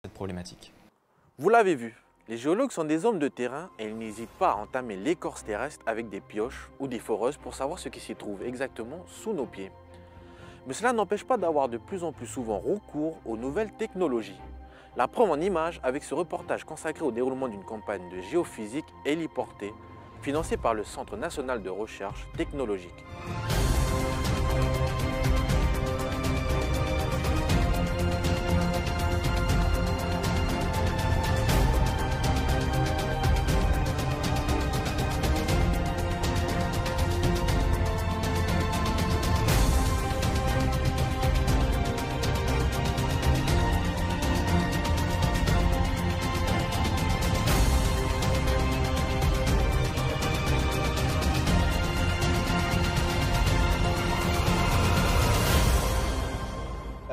cette problématique. Vous l'avez vu, les géologues sont des hommes de terrain et ils n'hésitent pas à entamer l'écorce terrestre avec des pioches ou des foreuses pour savoir ce qui s'y trouve exactement sous nos pieds. Mais cela n'empêche pas d'avoir de plus en plus souvent recours aux nouvelles technologies. La preuve en image avec ce reportage consacré au déroulement d'une campagne de géophysique héliportée financée par le Centre national de recherche technologique.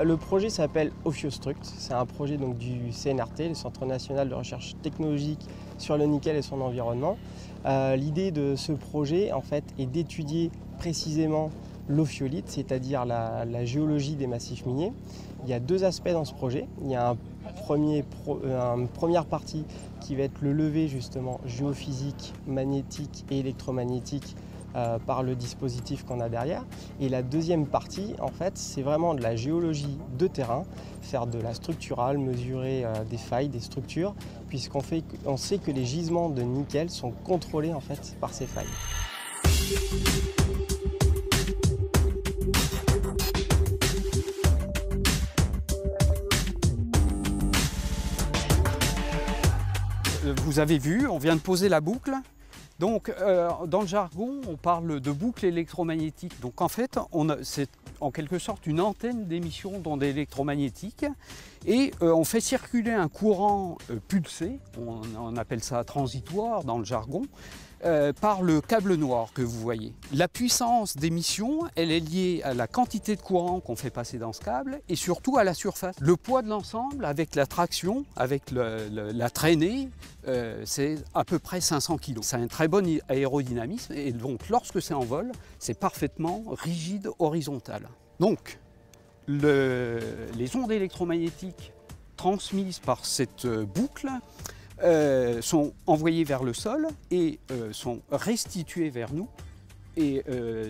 Le projet s'appelle Ophiostruct, c'est un projet donc, du CNRT, le Centre national de recherche technologique sur le nickel et son environnement. L'idée de ce projet en fait, est d'étudier précisément l'ophiolite, c'est-à-dire la géologie des massifs miniers. Il y a deux aspects dans ce projet. Il y a une première partie qui va être le levé justement géophysique, magnétique et électromagnétique par le dispositif qu'on a derrière. Et la deuxième partie, en fait, c'est vraiment de la géologie de terrain, faire de la structurale, mesurer des failles, des structures, puisqu'on sait que les gisements de nickel sont contrôlés en fait par ces failles. Vous avez vu, on vient de poser la boucle. Donc, dans le jargon, on parle de boucle électromagnétique. Donc, en fait, c'est en quelque sorte une antenne d'émission d'ondes électromagnétiques et on fait circuler un courant pulsé, on appelle ça transitoire dans le jargon, par le câble noir que vous voyez. La puissance d'émission, elle est liée à la quantité de courant qu'on fait passer dans ce câble et surtout à la surface. Le poids de l'ensemble avec la traction, avec la traînée, c'est à peu près 500 kg. C'est un très bon aérodynamisme et donc lorsque c'est en vol, c'est parfaitement rigide horizontal. Donc les ondes électromagnétiques transmises par cette boucle sont envoyées vers le sol et sont restituées vers nous. Et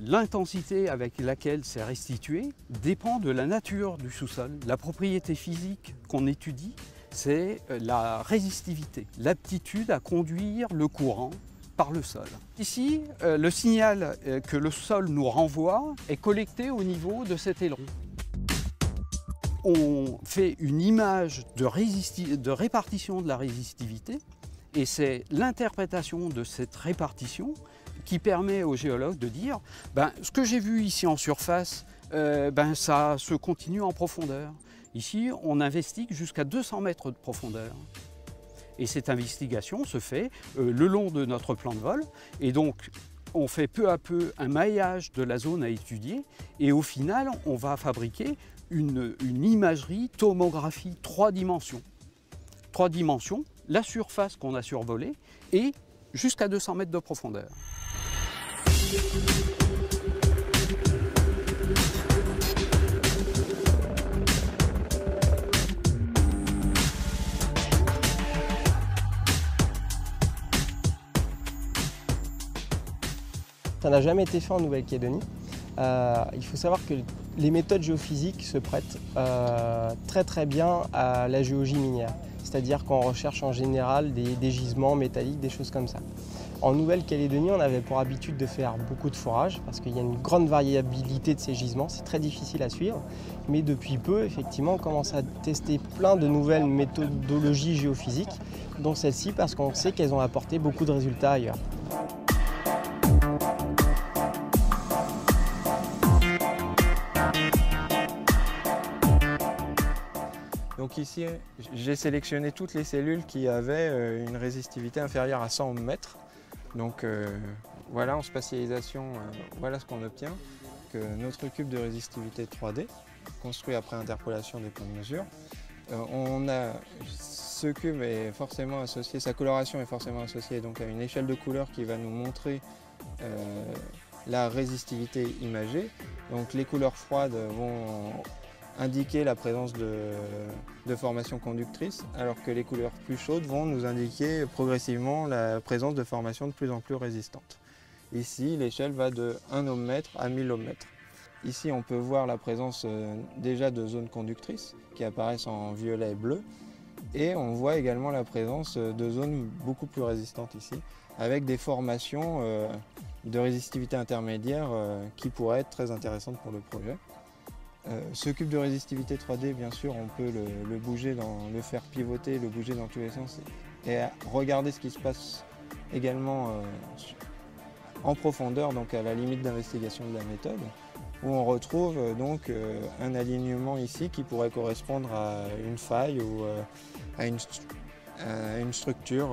l'intensité avec laquelle c'est restitué dépend de la nature du sous-sol. La propriété physique qu'on étudie, c'est la résistivité, l'aptitude à conduire le courant par le sol. Ici, le signal que le sol nous renvoie est collecté au niveau de cet aileron. On fait une image de répartition de la résistivité et c'est l'interprétation de cette répartition qui permet aux géologues de dire ce que j'ai vu ici en surface, ça se continue en profondeur. Ici, on investigue jusqu'à 200 mètres de profondeur. Et cette investigation se fait le long de notre plan de vol et donc on fait peu à peu un maillage de la zone à étudier et au final, on va fabriquer une imagerie tomographie 3 dimensions. 3 dimensions, la surface qu'on a survolée et jusqu'à 200 mètres de profondeur. Ça n'a jamais été fait en Nouvelle-Calédonie. Il faut savoir que les méthodes géophysiques se prêtent très bien à la géologie minière. C'est-à-dire qu'on recherche en général des gisements métalliques, des choses comme ça. En Nouvelle-Calédonie, on avait pour habitude de faire beaucoup de forage parce qu'il y a une grande variabilité de ces gisements, c'est très difficile à suivre. Mais depuis peu, effectivement, on commence à tester plein de nouvelles méthodologies géophysiques, dont celle-ci parce qu'on sait qu'elles ont apporté beaucoup de résultats ailleurs. Donc ici, j'ai sélectionné toutes les cellules qui avaient une résistivité inférieure à 100 mètres. Donc voilà, en spatialisation, voilà ce qu'on obtient. Notre cube de résistivité 3D, construit après interpolation des points de mesure. Ce cube est forcément associé, sa coloration est forcément associée donc à une échelle de couleurs qui va nous montrer la résistivité imagée. Donc les couleurs froides vont indiquer la présence de formations conductrices, alors que les couleurs plus chaudes vont nous indiquer progressivement la présence de formations de plus en plus résistantes. Ici, l'échelle va de 1 ohmmètre à 1000 ohmmètres. Ici, on peut voir la présence déjà de zones conductrices qui apparaissent en violet et bleu. Et on voit également la présence de zones beaucoup plus résistantes ici, avec des formations de résistivité intermédiaire qui pourraient être très intéressantes pour le projet. Ce cube de résistivité 3D, bien sûr, on peut le bouger, le faire pivoter, le bouger dans tous les sens et regarder ce qui se passe également en profondeur, donc à la limite d'investigation de la méthode, où on retrouve donc un alignement ici qui pourrait correspondre à une faille ou à une structure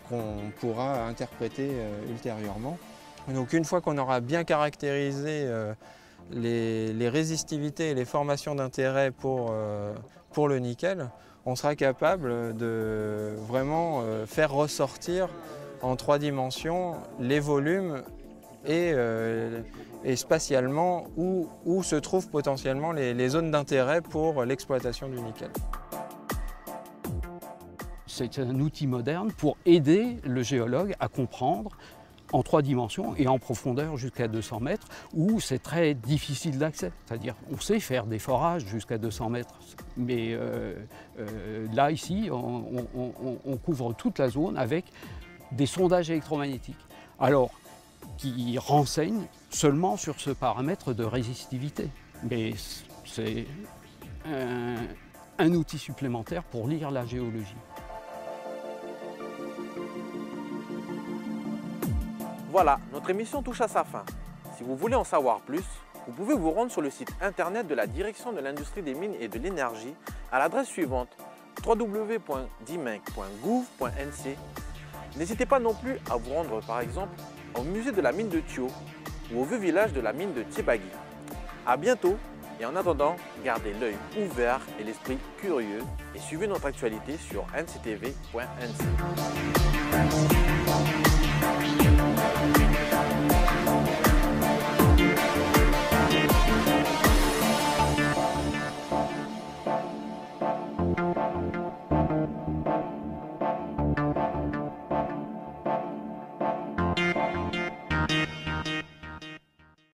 qu'on pourra interpréter ultérieurement. Donc une fois qu'on aura bien caractérisé les résistivités et les formations d'intérêt pour le nickel, on sera capable de vraiment faire ressortir en 3 dimensions les volumes et spatialement où se trouvent potentiellement les zones d'intérêt pour l'exploitation du nickel. C'est un outil moderne pour aider le géologue à comprendre en 3 dimensions et en profondeur jusqu'à 200 mètres, où c'est très difficile d'accès. C'est-à-dire on sait faire des forages jusqu'à 200 mètres, mais là, ici, on couvre toute la zone avec des sondages électromagnétiques. Alors, qui renseignent seulement sur ce paramètre de résistivité. Mais c'est un outil supplémentaire pour lire la géologie. Voilà, notre émission touche à sa fin. Si vous voulez en savoir plus, vous pouvez vous rendre sur le site internet de la Direction de l'Industrie des Mines et de l'Énergie à l'adresse suivante www.dimec.gouv.nc. N'hésitez pas non plus à vous rendre par exemple au musée de la mine de Thio ou au vieux village de la mine de Thiébagui. A bientôt et en attendant, gardez l'œil ouvert et l'esprit curieux et suivez notre actualité sur nctv.nc.